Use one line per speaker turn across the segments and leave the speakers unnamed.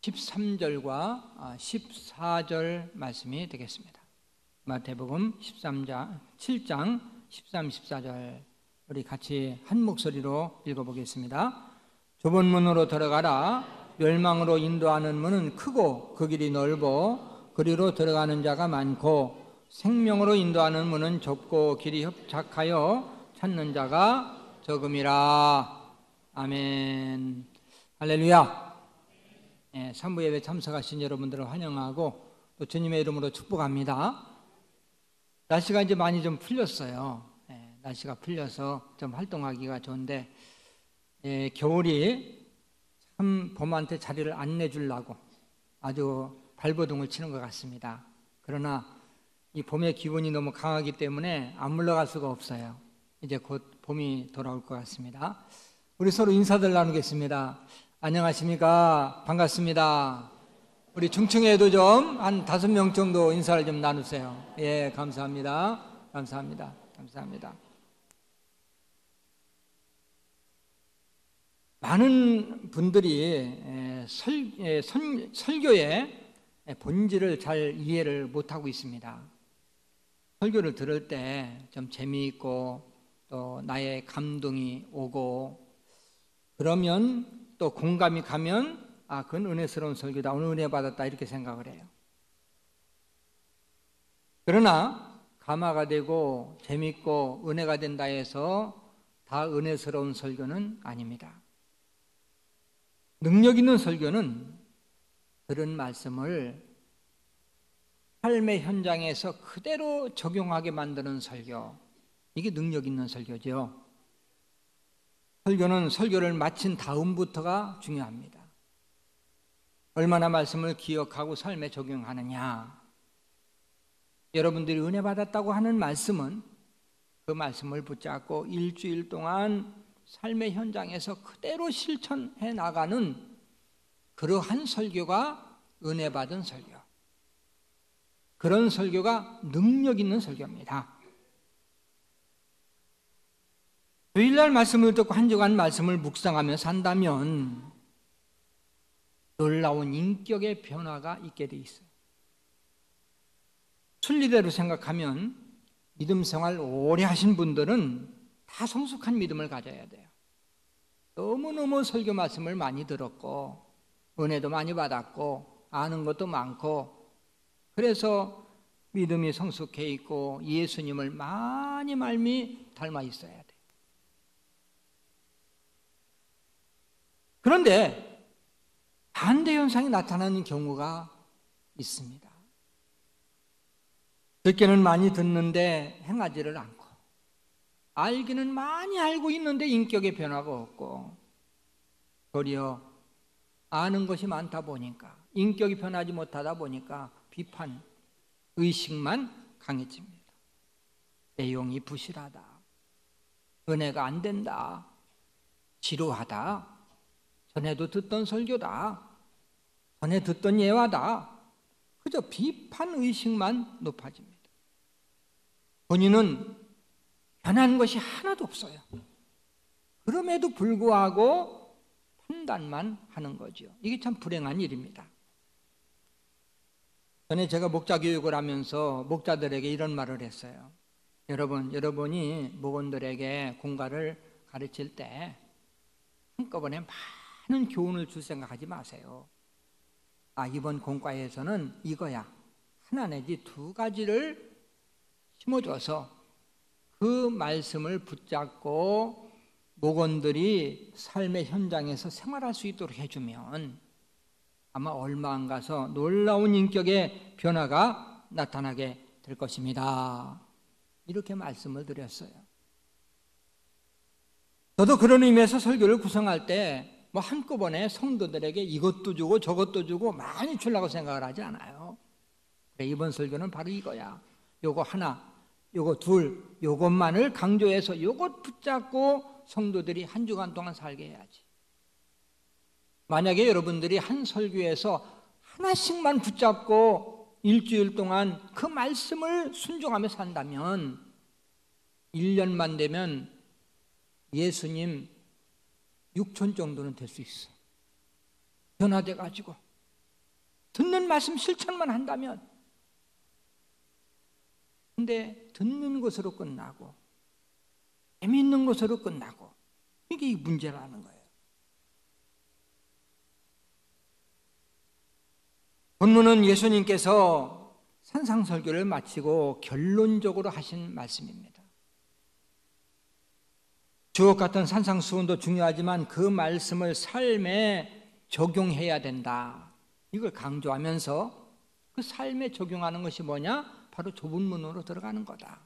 13절과 14절 말씀이 되겠습니다. 마태복음 7장 13, 14절 우리 같이 한 목소리로 읽어보겠습니다. 좁은 문으로 들어가라. 멸망으로 인도하는 문은 크고 그 길이 넓어 그리로 들어가는 자가 많고 생명으로 인도하는 문은 좁고 길이 협착하여 찾는 자가 적음이라. 아멘. 할렐루야. 산부 예배 참석하신 여러분들을 환영하고 또 주님의 이름으로 축복합니다. 날씨가 이제 많이 좀 풀렸어요. 날씨가 풀려서 좀 활동하기가 좋은데 겨울이 참 봄한테 자리를 안 내주려고 아주 발버둥을 치는 것 같습니다. 그러나 이 봄의 기운이 너무 강하기 때문에 안 물러갈 수가 없어요. 이제 곧 봄이 돌아올 것 같습니다. 우리 서로 인사들 나누겠습니다. 안녕하십니까? 반갑습니다. 우리 중층에도 좀 한 5명 정도 인사를 좀 나누세요. 예, 감사합니다. 감사합니다. 감사합니다. 많은 분들이 설교의 본질을 잘 이해를 못하고 있습니다. 설교를 들을 때 좀 재미있고 또 나의 감동이 오고 그러면 또 공감이 가면 그건 은혜스러운 설교다, 오늘 은혜 받았다 이렇게 생각을 해요. 그러나 감화가 되고 재밌고 은혜가 된다 해서 다 은혜스러운 설교는 아닙니다. 능력 있는 설교는 들은 말씀을 삶의 현장에서 그대로 적용하게 만드는 설교, 이게 능력 있는 설교죠. 설교는 설교를 마친 다음부터가 중요합니다. 얼마나 말씀을 기억하고 삶에 적용하느냐. 여러분들이 은혜 받았다고 하는 말씀은 그 말씀을 붙잡고 일주일 동안 삶의 현장에서 그대로 실천해 나가는 그러한 설교가 은혜 받은 설교, 그런 설교가 능력 있는 설교입니다. 주일날 말씀을 듣고 한 주간 말씀을 묵상하며 산다면 놀라운 인격의 변화가 있게 돼 있어요. 순리대로 생각하면 믿음 생활 오래 하신 분들은 다 성숙한 믿음을 가져야 돼요. 너무너무 설교 말씀을 많이 들었고 은혜도 많이 받았고 아는 것도 많고 그래서 믿음이 성숙해 있고 예수님을 많이 닮아 있어야 돼요. 그런데 반대 현상이 나타나는 경우가 있습니다. 듣기는 많이 듣는데 행하지를 않고, 알기는 많이 알고 있는데 인격의 변화가 없고, 도리어 아는 것이 많다 보니까, 인격이 변하지 못하다 보니까 비판, 의식만 강해집니다. 내용이 부실하다, 은혜가 안 된다, 지루하다, 전에도 듣던 설교다, 전에 듣던 예화다, 그저 비판 의식만 높아집니다. 본인은 변한 것이 하나도 없어요. 그럼에도 불구하고 판단만 하는 거죠. 이게 참 불행한 일입니다. 전에 제가 목자 교육을 하면서 목자들에게 이런 말을 했어요. 여러분이 목원들에게 공과를 가르칠 때 한꺼번에 많은 교훈을 줄 생각하지 마세요. 이번 공과에서는 이거야, 하나 내지 2가지를 심어줘서 그 말씀을 붙잡고 목원들이 삶의 현장에서 생활할 수 있도록 해주면 아마 얼마 안 가서 놀라운 인격의 변화가 나타나게 될 것입니다. 이렇게 말씀을 드렸어요. 저도 그런 의미에서 설교를 구성할 때 한꺼번에 성도들에게 이것도 주고 저것도 주고 많이 주려고 생각을 하지 않아요. 그래, 이번 설교는 바로 이거야. 요거 하나, 요거 둘, 요것만을 강조해서 요것 붙잡고 성도들이 한 주간 동안 살게 해야지. 만약에 여러분들이 한 설교에서 하나씩만 붙잡고 일주일 동안 그 말씀을 순종하며 산다면 1년만 되면 예수님 6천 정도는 될 수 있어요. 변화돼 가지고 듣는 말씀 실천만 한다면. 근데 듣는 것으로 끝나고 재미있는 것으로 끝나고, 이게 문제라는 거예요. 본문은 예수님께서 산상설교를 마치고 결론적으로 하신 말씀입니다. 주옥 같은 산상수훈도 중요하지만 그 말씀을 삶에 적용해야 된다, 이걸 강조하면서 그 삶에 적용하는 것이 뭐냐? 바로 좁은 문으로 들어가는 거다.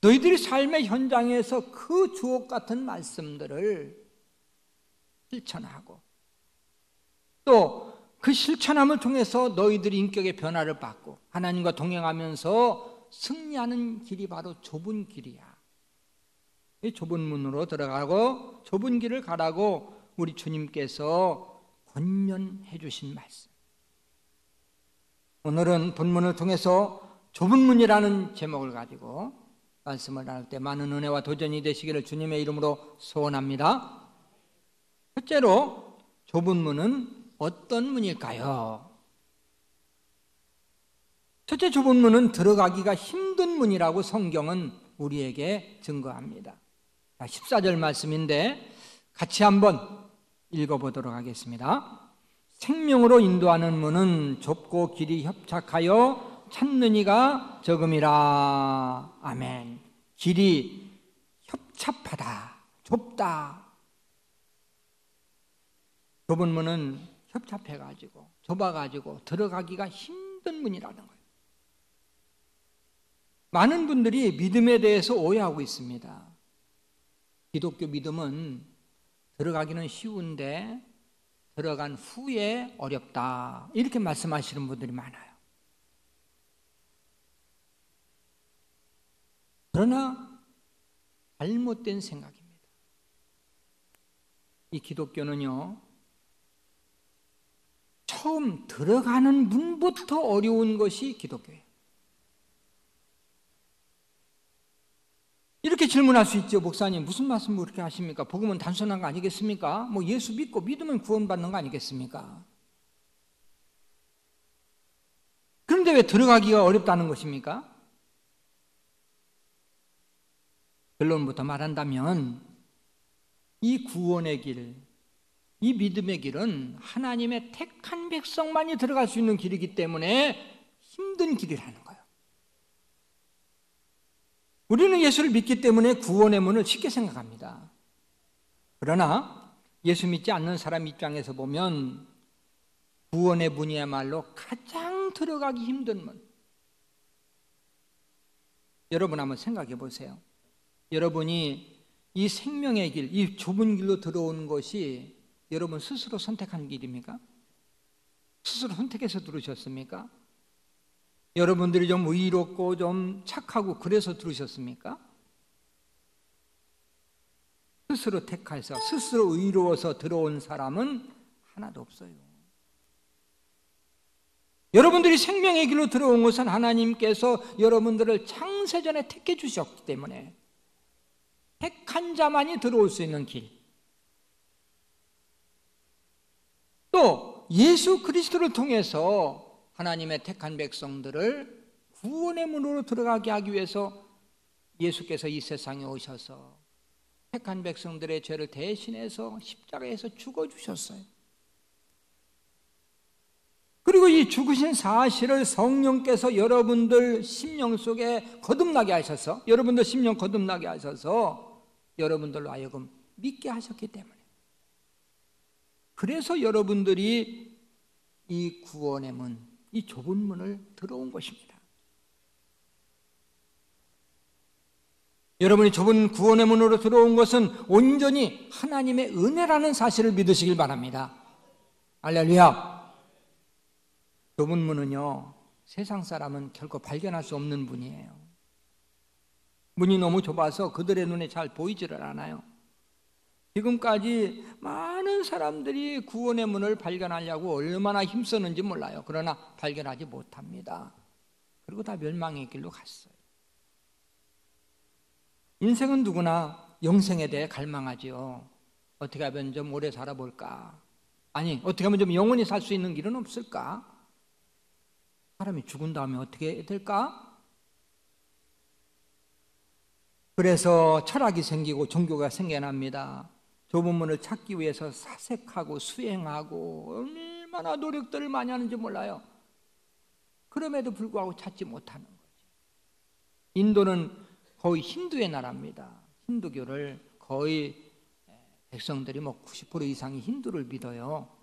너희들이 삶의 현장에서 그 주옥 같은 말씀들을 실천하고, 또 그 실천함을 통해서 너희들이 인격의 변화를 받고 하나님과 동행하면서 승리하는 길이 바로 좁은 길이야. 이 좁은 문으로 들어가고 좁은 길을 가라고 우리 주님께서 권면해 주신 말씀. 오늘은 본문을 통해서 좁은 문이라는 제목을 가지고 말씀을 나눌 때 많은 은혜와 도전이 되시기를 주님의 이름으로 소원합니다. 첫째로, 좁은 문은 어떤 문일까요? 첫째, 좁은 문은 들어가기가 힘든 문이라고 성경은 우리에게 증거합니다. 14절 말씀인데 같이 한번 읽어보도록 하겠습니다. 생명으로 인도하는 문은 좁고 길이 협착하여 찾는 이가 적음이라. 아멘. 길이 협착하다, 좁다. 좁은 문은 협착해가지고 좁아가지고 들어가기가 힘든 문이라는 거예요. 많은 분들이 믿음에 대해서 오해하고 있습니다. 기독교 믿음은 들어가기는 쉬운데 들어간 후에 어렵다, 이렇게 말씀하시는 분들이 많아요. 그러나 잘못된 생각입니다. 이 기독교는요, 처음 들어가는 문부터 어려운 것이 기독교예요. 이렇게 질문할 수 있죠. 목사님, 무슨 말씀을 그렇게 하십니까? 복음은 단순한 거 아니겠습니까? 뭐 예수 믿고 믿으면 구원받는 거 아니겠습니까? 그런데 왜 들어가기가 어렵다는 것입니까? 결론부터 말한다면 이 구원의 길, 이 믿음의 길은 하나님의 택한 백성만이 들어갈 수 있는 길이기 때문에 힘든 길이라는 거예요. 우리는 예수를 믿기 때문에 구원의 문을 쉽게 생각합니다. 그러나 예수 믿지 않는 사람 입장에서 보면 구원의 문이야말로 가장 들어가기 힘든 문. 여러분 한번 생각해 보세요. 여러분이 이 생명의 길, 이 좁은 길로 들어온 것이 여러분 스스로 선택한 길입니까? 스스로 선택해서 들으셨습니까? 여러분들이 좀 의롭고 좀 착하고 그래서 들으셨습니까? 스스로 택해서, 스스로 의로워서 들어온 사람은 하나도 없어요. 여러분들이 생명의 길로 들어온 것은 하나님께서 여러분들을 창세전에 택해 주셨기 때문에 택한 자만이 들어올 수 있는 길. 또 예수 그리스도를 통해서 하나님의 택한 백성들을 구원의 문으로 들어가게 하기 위해서 예수께서 이 세상에 오셔서 택한 백성들의 죄를 대신해서 십자가에서 죽어주셨어요. 그리고 이 죽으신 사실을 성령께서 여러분들 심령 속에 거듭나게 하셔서, 여러분들 심령 거듭나게 하셔서 여러분들로 하여금 믿게 하셨기 때문에, 그래서 여러분들이 이 구원의 문, 이 좁은 문을 들어온 것입니다. 여러분이 좁은 구원의 문으로 들어온 것은 온전히 하나님의 은혜라는 사실을 믿으시길 바랍니다. 할렐루야. 좁은 문은요, 세상 사람은 결코 발견할 수 없는 문이에요. 문이 너무 좁아서 그들의 눈에 잘 보이지를 않아요. 지금까지 많은 사람들이 구원의 문을 발견하려고 얼마나 힘쓰는지 몰라요. 그러나 발견하지 못합니다. 그리고 다 멸망의 길로 갔어요. 인생은 누구나 영생에 대해 갈망하지요. 어떻게 하면 좀 오래 살아볼까? 아니, 어떻게 하면 좀 영원히 살 수 있는 길은 없을까? 사람이 죽은 다음에 어떻게 될까? 그래서 철학이 생기고 종교가 생겨납니다. 좁은 문을 찾기 위해서 사색하고 수행하고 얼마나 노력들을 많이 하는지 몰라요. 그럼에도 불구하고 찾지 못하는 거죠. 인도는 거의 힌두의 나라입니다. 힌두교를 거의 백성들이 90% 이상이 힌두를 믿어요.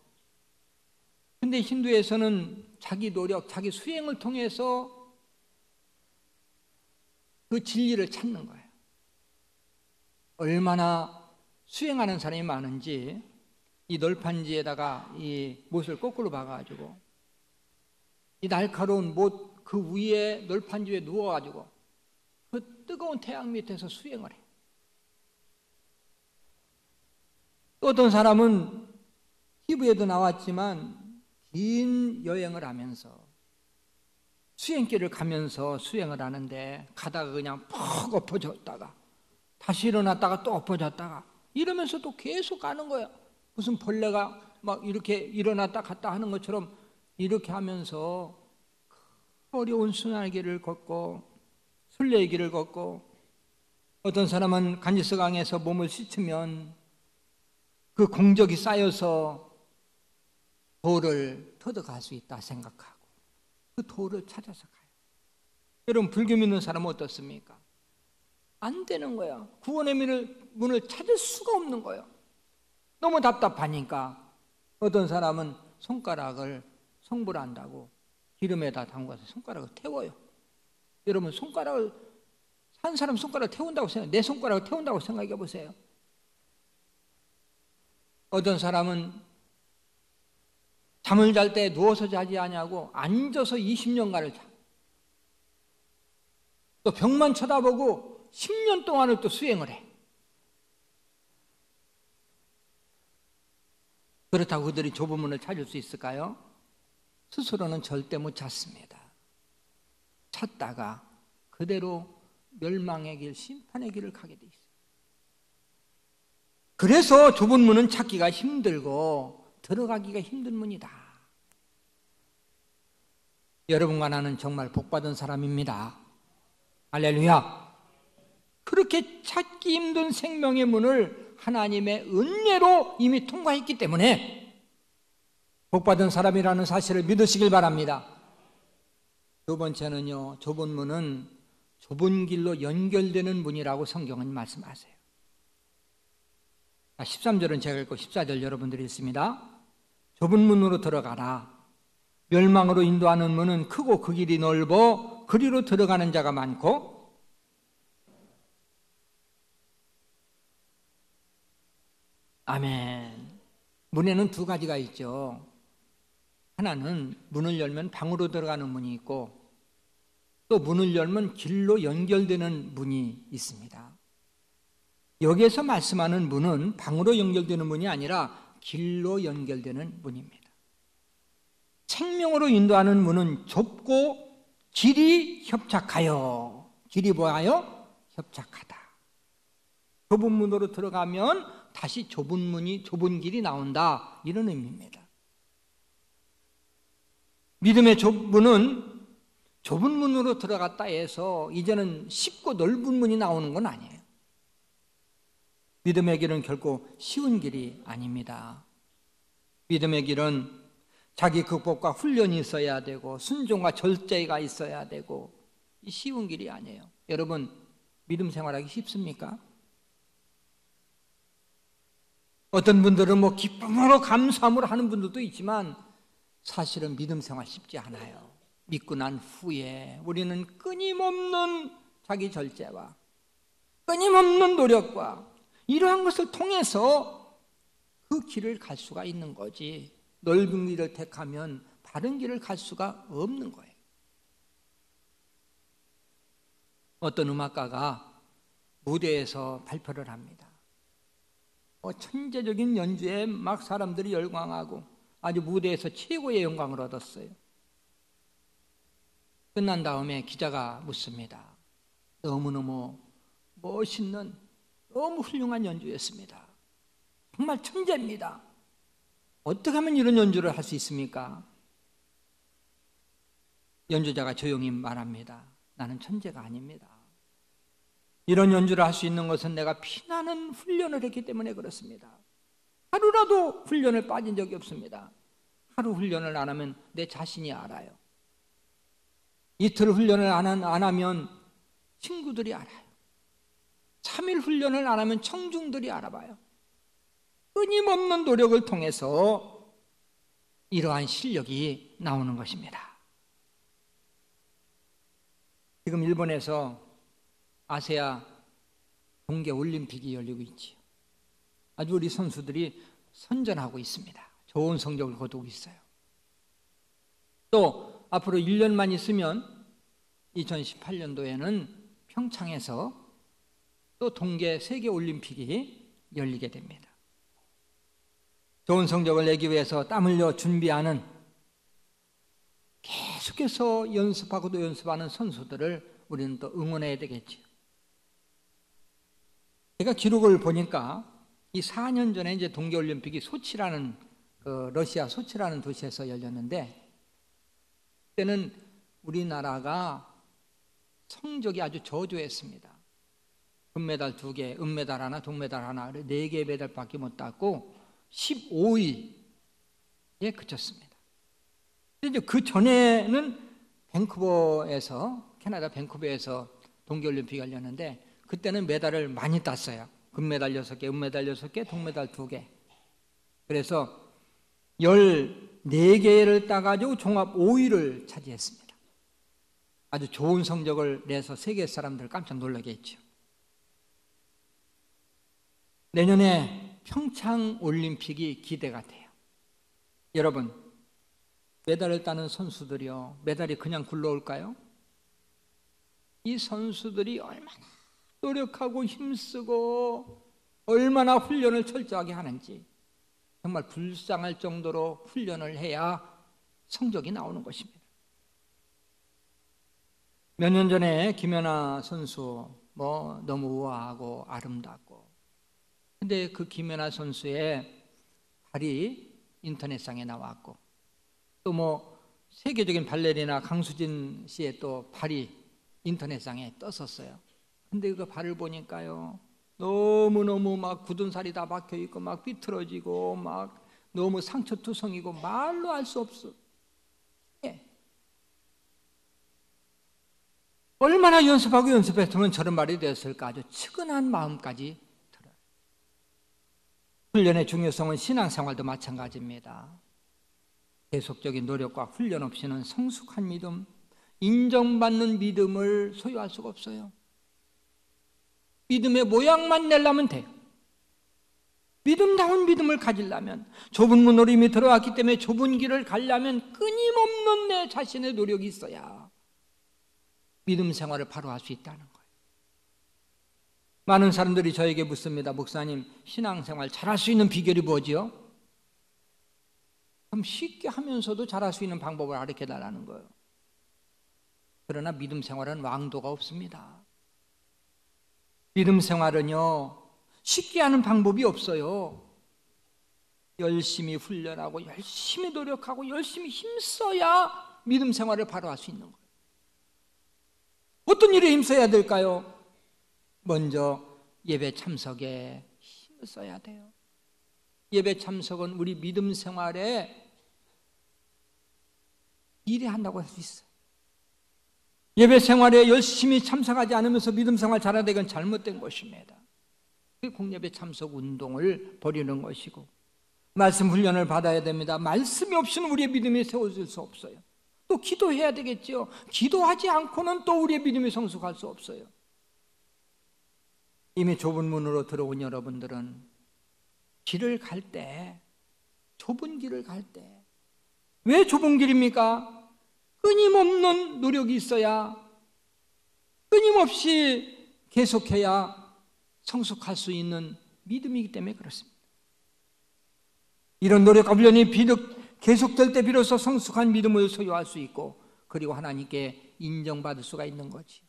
근데 힌두에서는 자기 노력, 자기 수행을 통해서 그 진리를 찾는 거예요. 얼마나 수행하는 사람이 많은지 이 널판지에다가 이 못을 거꾸로 박아가지고 이 날카로운 못 그 위에 널판지 위에 누워가지고 그 뜨거운 태양 밑에서 수행을 해요. 또 어떤 사람은 TV에도 나왔지만 긴 여행을 하면서 수행길을 가면서 수행을 하는데 가다가 그냥 푹 엎어졌다가 다시 일어났다가 또 엎어졌다가 이러면서 또 계속 가는 거예요. 무슨 벌레가 막 이렇게 일어났다 갔다 하는 것처럼 이렇게 하면서 어려운 수행의 길을 걷고 순례의 길을 걷고 어떤 사람은 간지스강에서 몸을 씻으면 그 공적이 쌓여서 도를 터득할 수 있다 생각하고 그 도를 찾아서 가요. 여러분 불교 믿는 사람은 어떻습니까? 안 되는 거야. 구원의 문을 찾을 수가 없는 거예요. 너무 답답하니까 어떤 사람은 손가락을 성불 한다고 기름에다 담가서 손가락을 태워요. 여러분 한 사람 손가락을 태운다고 생각해요. 내 손가락을 태운다고 생각해 보세요. 어떤 사람은 잠을 잘 때 누워서 자지 아니하고 앉아서 20년간을 자. 또 벽만 쳐다보고 10년 동안을 또 수행을 해. 그렇다고 그들이 좁은 문을 찾을 수 있을까요? 스스로는 절대 못 찾습니다. 찾다가 그대로 멸망의 길, 심판의 길을 가게 돼 있어요. 그래서 좁은 문은 찾기가 힘들고 들어가기가 힘든 문이다. 여러분과 나는 정말 복받은 사람입니다. 할렐루야. 그렇게 찾기 힘든 생명의 문을 하나님의 은혜로 이미 통과했기 때문에 복받은 사람이라는 사실을 믿으시길 바랍니다. 두 번째는요, 좁은 문은 좁은 길로 연결되는 문이라고 성경은 말씀하세요. 13절은 제가 읽고 14절 여러분들이 읽습니다. 좁은 문으로 들어가라. 멸망으로 인도하는 문은 크고 그 길이 넓어 그리로 들어가는 자가 많고 아멘. 문에는 두 가지가 있죠. 하나는 문을 열면 방으로 들어가는 문이 있고 또 문을 열면 길로 연결되는 문이 있습니다. 여기에서 말씀하는 문은 방으로 연결되는 문이 아니라 길로 연결되는 문입니다. 생명으로 인도하는 문은 좁고 길이 협착하여 길이 뭐하여? 협착하다. 좁은 문으로 들어가면 다시 좁은 길이 나온다. 이런 의미입니다. 믿음의 문은 좁은 문으로 들어갔다 해서 이제는 쉽고 넓은 문이 나오는 건 아니에요. 믿음의 길은 결코 쉬운 길이 아닙니다. 믿음의 길은 자기 극복과 훈련이 있어야 되고 순종과 절제가 있어야 되고 쉬운 길이 아니에요. 여러분 믿음 생활하기 쉽습니까? 어떤 분들은 기쁨으로 감사함으로 하는 분들도 있지만 사실은 믿음 생활 쉽지 않아요. 믿고 난 후에 우리는 끊임없는 자기 절제와 끊임없는 노력과 이러한 것을 통해서 그 길을 갈 수가 있는 거지 넓은 길을 택하면 바른 길을 갈 수가 없는 거예요. 어떤 음악가가 무대에서 발표를 합니다. 천재적인 연주에 막 사람들이 열광하고 아주 무대에서 최고의 영광을 얻었어요. 끝난 다음에 기자가 묻습니다. 너무너무 멋있는 너무 훌륭한 연주였습니다. 정말 천재입니다. 어떻게 하면 이런 연주를 할 수 있습니까? 연주자가 조용히 말합니다. 나는 천재가 아닙니다. 이런 연주를 할 수 있는 것은 내가 피나는 훈련을 했기 때문에 그렇습니다. 하루라도 훈련을 빠진 적이 없습니다. 하루 훈련을 안 하면 내 자신이 알아요. 이틀 훈련을 안 하면 친구들이 알아요. 3일 훈련을 안 하면 청중들이 알아봐요. 끊임없는 노력을 통해서 이러한 실력이 나오는 것입니다. 지금 일본에서 아세아 동계올림픽이 열리고 있지요. 아주 우리 선수들이 선전하고 있습니다. 좋은 성적을 거두고 있어요. 또 앞으로 1년만 있으면 2018년도에는 평창에서 또 동계 세계올림픽이 열리게 됩니다. 좋은 성적을 내기 위해서 땀 흘려 준비하는, 계속해서 연습하고 또 연습하는 선수들을 우리는 또 응원해야 되겠죠. 제가 기록을 보니까 이 4년 전에 이제 동계올림픽이 소치라는 러시아 소치라는 도시에서 열렸는데, 그때는 우리나라가 성적이 아주 저조했습니다. 금메달 2개, 은메달 하나, 동메달 하나, 4개의 메달밖에 못 땄고 15위에 그쳤습니다. 근데 이제 그 전에는 밴쿠버에서, 캐나다 밴쿠버에서 동계올림픽이 열렸는데, 그때는 메달을 많이 땄어요. 금메달 6개, 은메달 6개, 동메달 2개. 그래서 14개를 따가지고 종합 5위를 차지했습니다. 아주 좋은 성적을 내서 세계 사람들 깜짝 놀라게 했죠. 내년에 평창 올림픽이 기대가 돼요. 여러분, 메달을 따는 선수들이요, 메달이 그냥 굴러올까요? 이 선수들이 얼마나 노력하고 힘쓰고 얼마나 훈련을 철저하게 하는지 정말 불쌍할 정도로 훈련을 해야 성적이 나오는 것입니다. 몇 년 전에 김연아 선수 너무 우아하고 아름답고, 근데 그 김연아 선수의 발이 인터넷상에 나왔고, 또 세계적인 발레리나 강수진 씨의 또 발이 인터넷상에 떴었어요. 근데 그 발을 보니까요, 너무너무 막 굳은 살이 다 박혀있고 막 삐뚤어지고 막 너무 상처투성이고 말로 할 수 없어. 얼마나 연습하고 연습했으면 저런 말이 되었을까. 아주 측은한 마음까지 들어요. 훈련의 중요성은 신앙생활도 마찬가지입니다. 계속적인 노력과 훈련 없이는 성숙한 믿음, 인정받는 믿음을 소유할 수가 없어요. 믿음의 모양만 내려면 돼요. 믿음다운 믿음을 가지려면, 좁은 문으로 이미 들어왔기 때문에 좁은 길을 가려면 끊임없는 내 자신의 노력이 있어야 믿음 생활을 바로 할 수 있다는 거예요. 많은 사람들이 저에게 묻습니다. 목사님, 신앙생활 잘할 수 있는 비결이 뭐지요? 그럼 쉽게 하면서도 잘할 수 있는 방법을 가르쳐달라는 거예요. 그러나 믿음 생활은 왕도가 없습니다. 믿음 생활은요, 쉽게 하는 방법이 없어요. 열심히 훈련하고 열심히 노력하고 열심히 힘써야 믿음 생활을 바로 할 수 있는 거예요. 어떤 일에 힘써야 될까요? 먼저 예배 참석에 힘을 써야 돼요. 예배 참석은 우리 믿음 생활에 일해한다고 할 수 있어요. 예배 생활에 열심히 참석하지 않으면서 믿음 생활 잘하는 건 잘못된 것입니다. 공예배 참석 운동을 벌이는 것이고, 말씀 훈련을 받아야 됩니다. 말씀이 없이는 우리의 믿음이 세워질 수 없어요. 또 기도해야 되겠죠. 기도하지 않고는 또 우리의 믿음이 성숙할 수 없어요. 이미 좁은 문으로 들어온 여러분들은 길을 갈 때, 좁은 길을 갈 때, 왜 좁은 길입니까? 끊임없는 노력이 있어야, 끊임없이 계속해야 성숙할 수 있는 믿음이기 때문에 그렇습니다. 이런 노력과 훈련이 계속될 때 비로소 성숙한 믿음을 소유할 수 있고, 그리고 하나님께 인정받을 수가 있는 거지.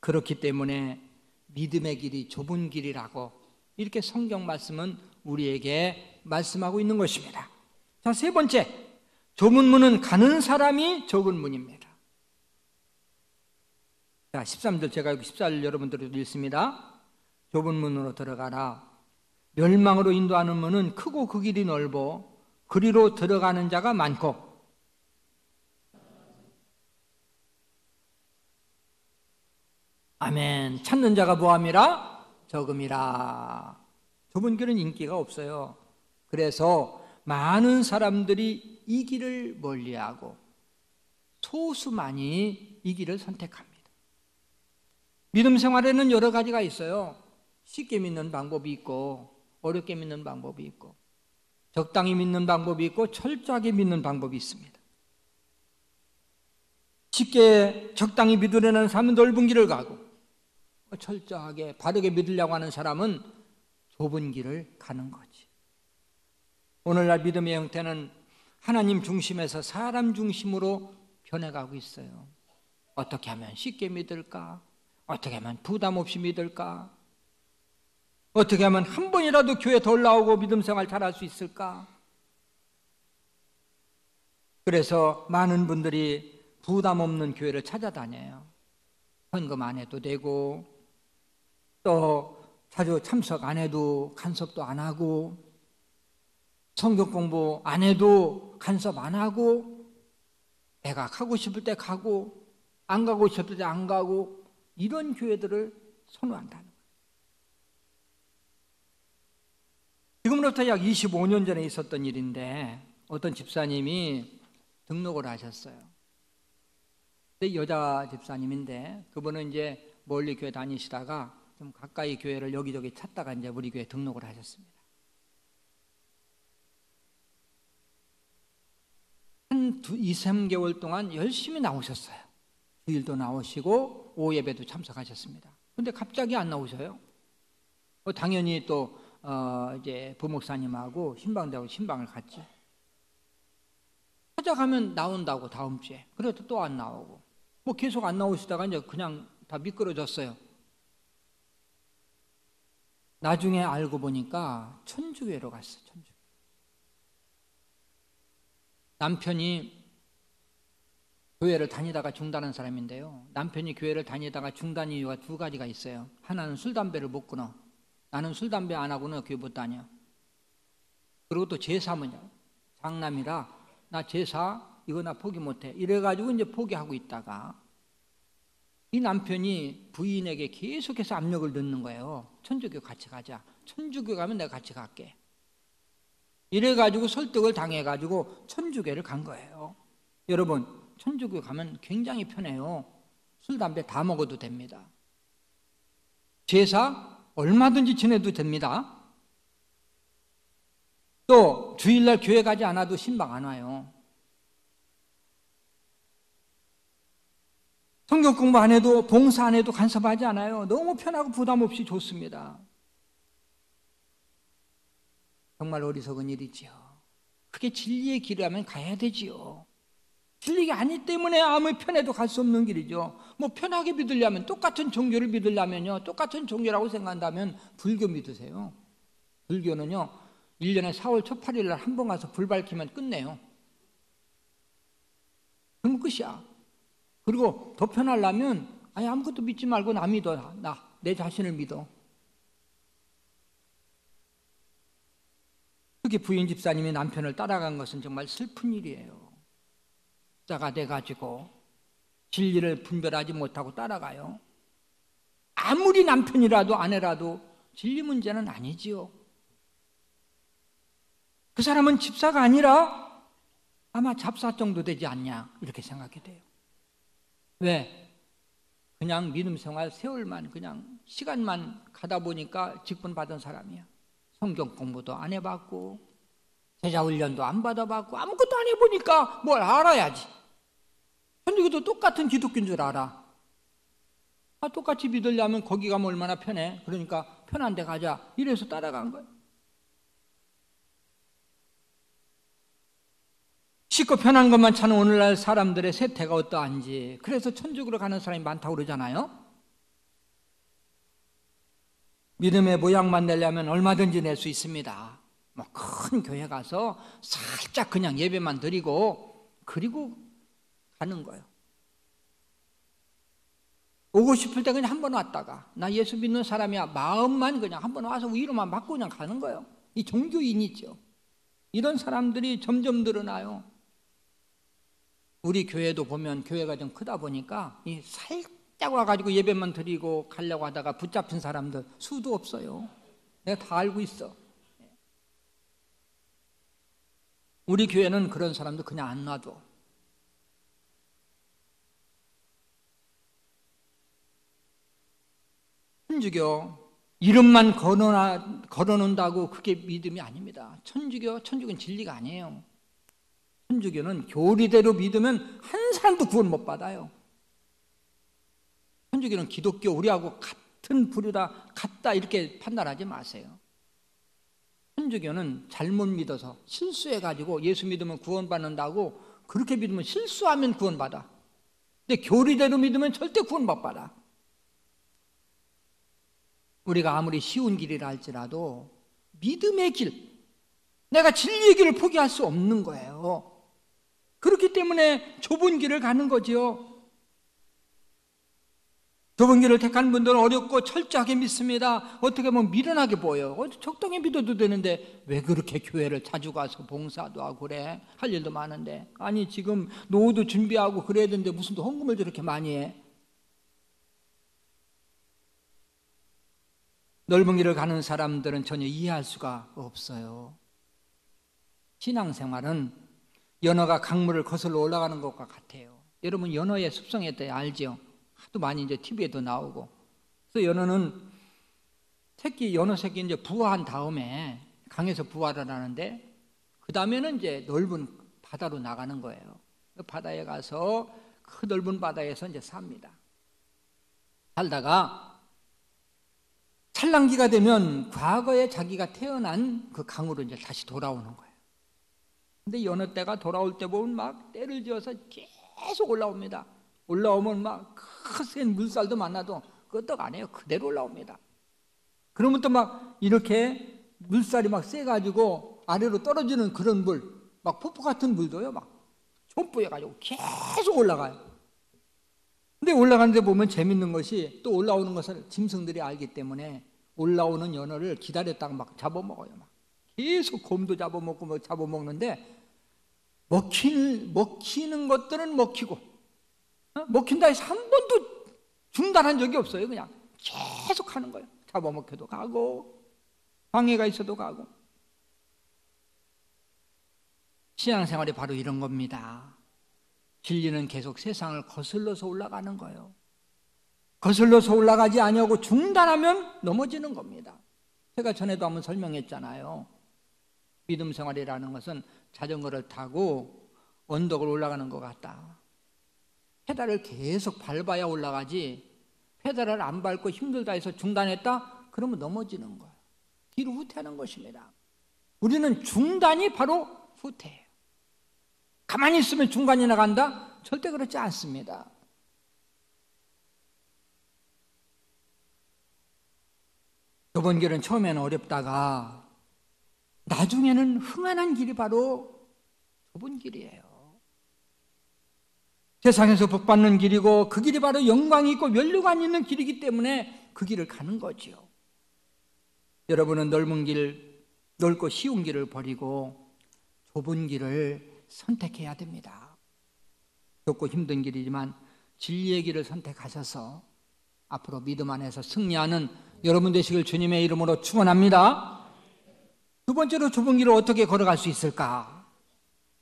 그렇기 때문에 믿음의 길이 좁은 길이라고 이렇게 성경 말씀은 우리에게 말씀하고 있는 것입니다. 자, 세 번째, 좁은 문은 가는 사람이 적은 문입니다. 자, 13절, 제가 여기 14절 여러분들도 읽습니다. 좁은 문으로 들어가라. 멸망으로 인도하는 문은 크고 그 길이 넓어 그리로 들어가는 자가 많고. 아멘. 찾는 자가 뭐함이라? 적음이라. 좁은 길은 인기가 없어요. 그래서 많은 사람들이 이 길을 멀리하고 소수만이 이 길을 선택합니다. 믿음 생활에는 여러 가지가 있어요. 쉽게 믿는 방법이 있고 어렵게 믿는 방법이 있고 적당히 믿는 방법이 있고 철저하게 믿는 방법이 있습니다. 쉽게 적당히 믿으려는 사람은 넓은 길을 가고 철저하게 바르게 믿으려고 하는 사람은 좁은 길을 가는 거지. 오늘날 믿음의 형태는 하나님 중심에서 사람 중심으로 변해가고 있어요. 어떻게 하면 쉽게 믿을까? 어떻게 하면 부담 없이 믿을까? 어떻게 하면 한 번이라도 교회 덜 나오고 믿음 생활 잘할 수 있을까? 그래서 많은 분들이 부담 없는 교회를 찾아다녀요. 헌금 안 해도 되고 또 자주 참석 안 해도 간섭도 안 하고 성경 공부 안 해도 간섭 안 하고 내가 가고 싶을 때 가고 안 가고 싶을 때 안 가고 이런 교회들을 선호한다는 거예요. 지금으로부터 약 25년 전에 있었던 일인데 어떤 집사님이 등록을 하셨어요. 근데 여자 집사님인데 그분은 이제 멀리 교회 다니시다가 좀 가까이 교회를 여기저기 찾다가 이제 우리 교회에 등록을 하셨습니다. 한 2-3개월 동안 열심히 나오셨어요. 주일도 나오시고 오예배도 참석하셨습니다. 근데 갑자기 안 나오셔요. 당연히 또 이제 부목사님하고 신방대하고 신방을 갔지. 찾아가면 나온다고 다음 주에. 그래도 또 안 나오고. 뭐 계속 안 나오시다가 이제 그냥 다 미끄러졌어요. 나중에 알고 보니까 천주교회로 갔어요. 천주교. 남편이 교회를 다니다가 중단한 사람인데요. 남편이 교회를 다니다가 중단 이유가 두 가지가 있어요. 하나는 술, 담배를 못 끊어. 나는 술, 담배 안 하고는 교회 못 다녀. 그리고 또 제사문이야. 장남이라 나 제사 이거 나 포기 못해. 이래가지고 이제 포기하고 있다가 이 남편이 부인에게 계속해서 압력을 넣는 거예요. 천주교 같이 가자. 천주교 가면 내가 같이 갈게. 이래가지고 설득을 당해가지고 천주교를 간 거예요. 여러분, 천주교 가면 굉장히 편해요. 술, 담배 다 먹어도 됩니다. 제사 얼마든지 지내도 됩니다. 또 주일날 교회 가지 않아도 신방 안 와요. 성경 공부 안 해도 봉사 안 해도 간섭하지 않아요. 너무 편하고 부담 없이 좋습니다. 정말 어리석은 일이지요. 그게 진리의 길이라면 가야 되지요. 진리가 아니기 때문에 아무리 편해도 갈 수 없는 길이죠. 뭐 편하게 믿으려면 똑같은 종교를 믿으려면요. 똑같은 종교라고 생각한다면 불교 믿으세요. 불교는요. 1년에 4월 초 8일 날 한 번 가서 불 밝히면 끝내요. 그럼 끝이야. 그리고 더 편하려면 아무것도 믿지 말고 나 믿어. 내 자신을 믿어. 그렇게 부인 집사님이 남편을 따라간 것은 정말 슬픈 일이에요. 자가 돼가지고 진리를 분별하지 못하고 따라가요. 아무리 남편이라도 아내라도 진리 문제는 아니지요. 그 사람은 집사가 아니라 아마 잡사 정도 되지 않냐 이렇게 생각이 돼요. 왜? 그냥 믿음 생활 세월만 그냥 시간만 가다 보니까 직분 받은 사람이야. 성경 공부도 안 해봤고 제자 훈련도 안 받아봤고 아무것도 안 해보니까 뭘 알아야지. 천주교도 똑같은 기독교인 줄 알아. 똑같이 믿으려면 거기 가면 얼마나 편해. 그러니까 편한 데 가자. 이래서 따라간 거예요. 쉽고 편한 것만 찾는 오늘날 사람들의 세태가 어떠한지. 그래서 천주교로 가는 사람이 많다고 그러잖아요. 믿음의 모양만 내려면 얼마든지 낼 수 있습니다. 뭐 큰 교회 가서 살짝 그냥 예배만 드리고 그리고 가는 거예요. 오고 싶을 때 그냥 한 번 왔다가 나 예수 믿는 사람이야 마음만 그냥 한 번 와서 위로만 받고 그냥 가는 거예요. 이 종교인이죠. 이런 사람들이 점점 늘어나요. 우리 교회도 보면 교회가 좀 크다 보니까 이 살짝 와가지고 예배만 드리고 가려고 하다가 붙잡힌 사람들 수도 없어요. 내가 다 알고 있어. 우리 교회는 그런 사람도 그냥 안 놔둬. 천주교 이름만 걸어놓는다고 그게 믿음이 아닙니다. 천주교는 진리가 아니에요. 천주교는 교리대로 믿으면 한 사람도 구원 못 받아요. 천주교는 기독교 우리하고 같은 부류다 같다 이렇게 판단하지 마세요. 천주교는 잘못 믿어서 실수해가지고 예수 믿으면 구원받는다고 그렇게 믿으면 실수하면 구원받아. 근데 교리대로 믿으면 절대 구원 못 받아. 우리가 아무리 쉬운 길이라 할지라도 믿음의 길, 내가 진리의 길을 포기할 수 없는 거예요. 그렇기 때문에 좁은 길을 가는 거지요. 좁은 길을 택한 분들은 어렵고 철저하게 믿습니다. 어떻게 보면 미련하게 보여요. 적당히 믿어도 되는데 왜 그렇게 교회를 자주 가서 봉사도 하고 그래? 할 일도 많은데. 아니 지금 노후도 준비하고 그래야 되는데 무슨 헌금을 저렇게 많이 해? 넓은 길을 가는 사람들은 전혀 이해할 수가 없어요. 신앙생활은 연어가 강물을 거슬러 올라가는 것과 같아요. 여러분 연어의 습성에 대해 알죠? 하도 많이 이제 TV에도 나오고. 그래서 연어는 연어 새끼 이제 부화한 다음에 강에서 부화를 하는데 그 다음에는 이제 넓은 바다로 나가는 거예요. 그 바다에 가서 그 넓은 바다에서 이제 삽니다. 살다가 산란기가 되면 과거에 자기가 태어난 그 강으로 이제 다시 돌아오는 거예요. 근데 여느 때가 돌아올 때 보면 막 때를 지어서 계속 올라옵니다. 올라오면 막 큰센 물살도 만나도 끄떡 안 해요. 그대로 올라옵니다. 그러면 또 막 이렇게 물살이 막 세가지고 아래로 떨어지는 그런 물, 막 폭포 같은 물도요, 막 촌뿌여가지고 계속 올라가요. 근데 올라가는데 보면 재밌는 것이 또 올라오는 것을 짐승들이 알기 때문에 올라오는 연어를 기다렸다가 막 잡아먹어요. 막 계속 곰도 잡아먹고 뭐 잡아먹는데 먹히는 것들은 먹히고 먹힌다 해서 한 번도 중단한 적이 없어요. 그냥 계속 하는 거예요. 잡아먹혀도 가고 방해가 있어도 가고. 신앙생활이 바로 이런 겁니다. 진리는 계속 세상을 거슬러서 올라가는 거예요. 거슬러서 올라가지 아니하고 중단하면 넘어지는 겁니다. 제가 전에도 한번 설명했잖아요. 믿음 생활이라는 것은 자전거를 타고 언덕을 올라가는 것 같다. 페달을 계속 밟아야 올라가지 페달을 안 밟고 힘들다 해서 중단했다? 그러면 넘어지는 거예요. 뒤로 후퇴하는 것입니다. 우리는 중단이 바로 후퇴예요. 가만히 있으면 중간이 나간다? 절대 그렇지 않습니다. 좁은 길은 처음에는 어렵다가 나중에는 흥한한 길이 바로 좁은 길이에요. 세상에서 복받는 길이고 그 길이 바로 영광이 있고 면류관이 있는 길이기 때문에 그 길을 가는 거지요. 여러분은 넓고 쉬운 길을 버리고 좁은 길을 선택해야 됩니다. 좁고 힘든 길이지만 진리의 길을 선택하셔서 앞으로 믿음 안에서 승리하는 여러분 되시길 주님의 이름으로 축원합니다. 두 번째로 좁은 길을 어떻게 걸어갈 수 있을까?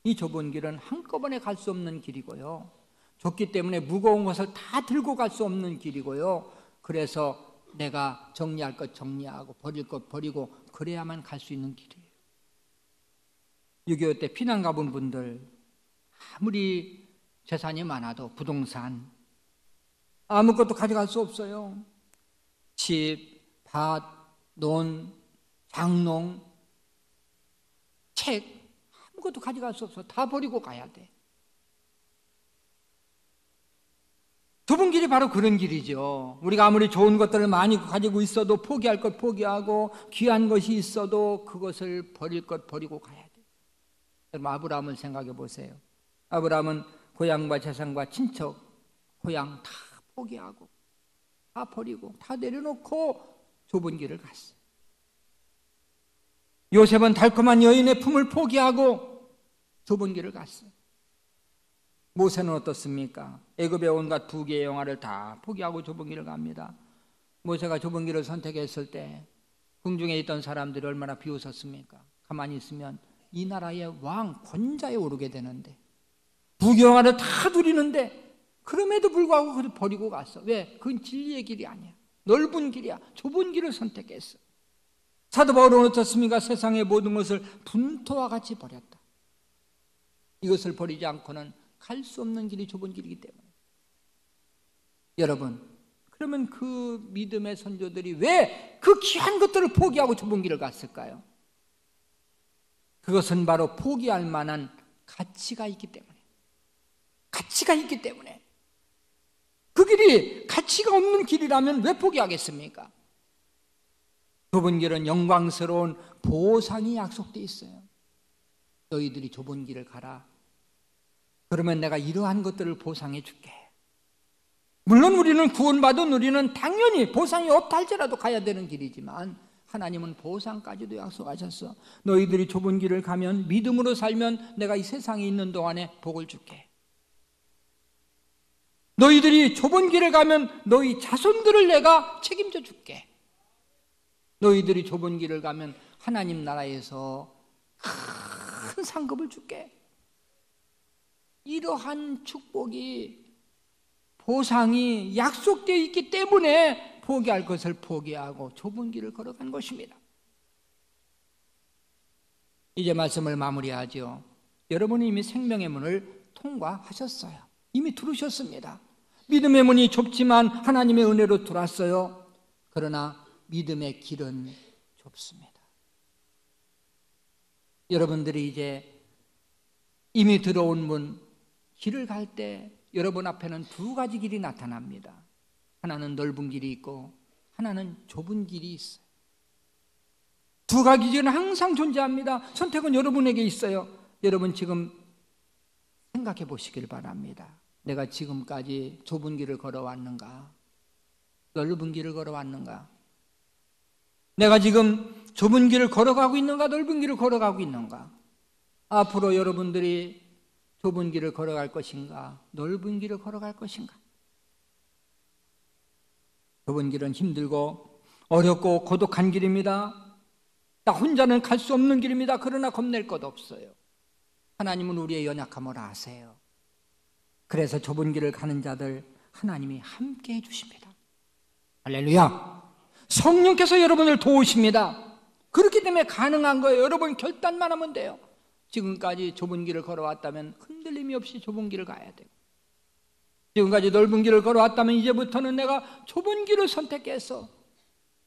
이 좁은 길은 한꺼번에 갈 수 없는 길이고요. 좁기 때문에 무거운 것을 다 들고 갈 수 없는 길이고요. 그래서 내가 정리할 것 정리하고 버릴 것 버리고 그래야만 갈 수 있는 길이에요. 6.25 때 피난 가본 분들 아무리 재산이 많아도 부동산 아무것도 가져갈 수 없어요. 집, 밭, 논, 장농, 책 아무것도 가져갈 수 없어. 다 버리고 가야 돼. 좁은 길이 바로 그런 길이죠. 우리가 아무리 좋은 것들을 많이 가지고 있어도 포기할 것 포기하고 귀한 것이 있어도 그것을 버릴 것 버리고 가야 돼요. 여러분, 아브라함을 생각해 보세요. 아브라함은 고향과 재산과 친척, 고향 다 포기하고 다 버리고 다 내려놓고 좁은 길을 갔어요. 요셉은 달콤한 여인의 품을 포기하고 좁은 길을 갔어요. 모세는 어떻습니까? 애굽의 온갖 부귀의 영화를 다 포기하고 좁은 길을 갑니다. 모세가 좁은 길을 선택했을 때 궁중에 있던 사람들이 얼마나 비웃었습니까? 가만히 있으면 이 나라의 왕 권자에 오르게 되는데 부귀 영화를 다 누리는데 그럼에도 불구하고 그걸 버리고 갔어. 왜? 그건 진리의 길이 아니야. 넓은 길이야. 좁은 길을 선택했어. 사도 바울은 어떻습니까? 세상의 모든 것을 분토와 같이 버렸다. 이것을 버리지 않고는 갈 수 없는 길이 좁은 길이기 때문에. 여러분, 그러면 그 믿음의 선조들이 왜 그 귀한 것들을 포기하고 좁은 길을 갔을까요? 그것은 바로 포기할 만한 가치가 있기 때문에. 가치가 있기 때문에. 그 길이 가치가 없는 길이라면 왜 포기하겠습니까? 좁은 길은 영광스러운 보상이 약속되어 있어요. 너희들이 좁은 길을 가라. 그러면 내가 이러한 것들을 보상해 줄게. 물론 우리는 구원받은 우리는 당연히 보상이 없다 할지라도 가야 되는 길이지만 하나님은 보상까지도 약속하셨어. 너희들이 좁은 길을 가면 믿음으로 살면 내가 이 세상에 있는 동안에 복을 줄게. 너희들이 좁은 길을 가면 너희 자손들을 내가 책임져 줄게. 너희들이 좁은 길을 가면 하나님 나라에서 큰 상급을 줄게. 이러한 축복이 보상이 약속되어 있기 때문에 포기할 것을 포기하고 좁은 길을 걸어간 것입니다. 이제 말씀을 마무리하죠. 여러분이 이미 생명의 문을 통과하셨어요. 이미 들으셨습니다. 믿음의 문이 좁지만 하나님의 은혜로 들어왔어요. 그러나 믿음의 길은 좁습니다. 여러분들이 이제 이미 들어온 문, 길을 갈 때 여러분 앞에는 두 가지 길이 나타납니다. 하나는 넓은 길이 있고 하나는 좁은 길이 있어요. 두 가지 길은 항상 존재합니다. 선택은 여러분에게 있어요. 여러분 지금 생각해 보시길 바랍니다. 내가 지금까지 좁은 길을 걸어왔는가? 넓은 길을 걸어왔는가? 내가 지금 좁은 길을 걸어가고 있는가? 넓은 길을 걸어가고 있는가? 앞으로 여러분들이 좁은 길을 걸어갈 것인가? 넓은 길을 걸어갈 것인가? 좁은 길은 힘들고 어렵고 고독한 길입니다. 나 혼자는 갈 수 없는 길입니다. 그러나 겁낼 것 없어요. 하나님은 우리의 연약함을 아세요. 그래서 좁은 길을 가는 자들 하나님이 함께 해주십니다. 할렐루야. 성령께서 여러분을 도우십니다. 그렇기 때문에 가능한 거예요. 여러분 결단만 하면 돼요. 지금까지 좁은 길을 걸어왔다면 흔들림이 없이 좁은 길을 가야 돼요. 지금까지 넓은 길을 걸어왔다면 이제부터는 내가 좁은 길을 선택해서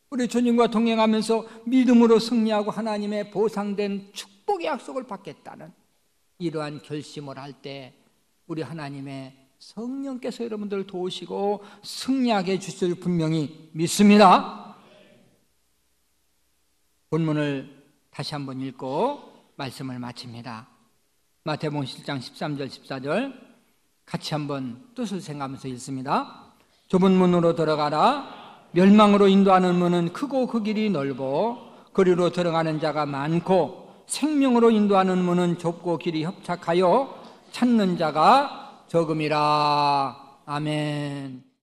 우리 주님과 동행하면서 믿음으로 승리하고 하나님의 보상된 축복의 약속을 받겠다는 이러한 결심을 할 때 우리 하나님의 성령께서 여러분들을 도우시고 승리하게 해주실 분명히 믿습니다. 본문을 다시 한번 읽고 말씀을 마칩니다. 마태복음 7장 13절 14절 같이 한번 뜻을 생각하면서 읽습니다. 좁은 문으로 들어가라. 멸망으로 인도하는 문은 크고 그 길이 넓어 그리로 들어가는 자가 많고 생명으로 인도하는 문은 좁고 길이 협착하여 찾는 자가 적음이라. 아멘.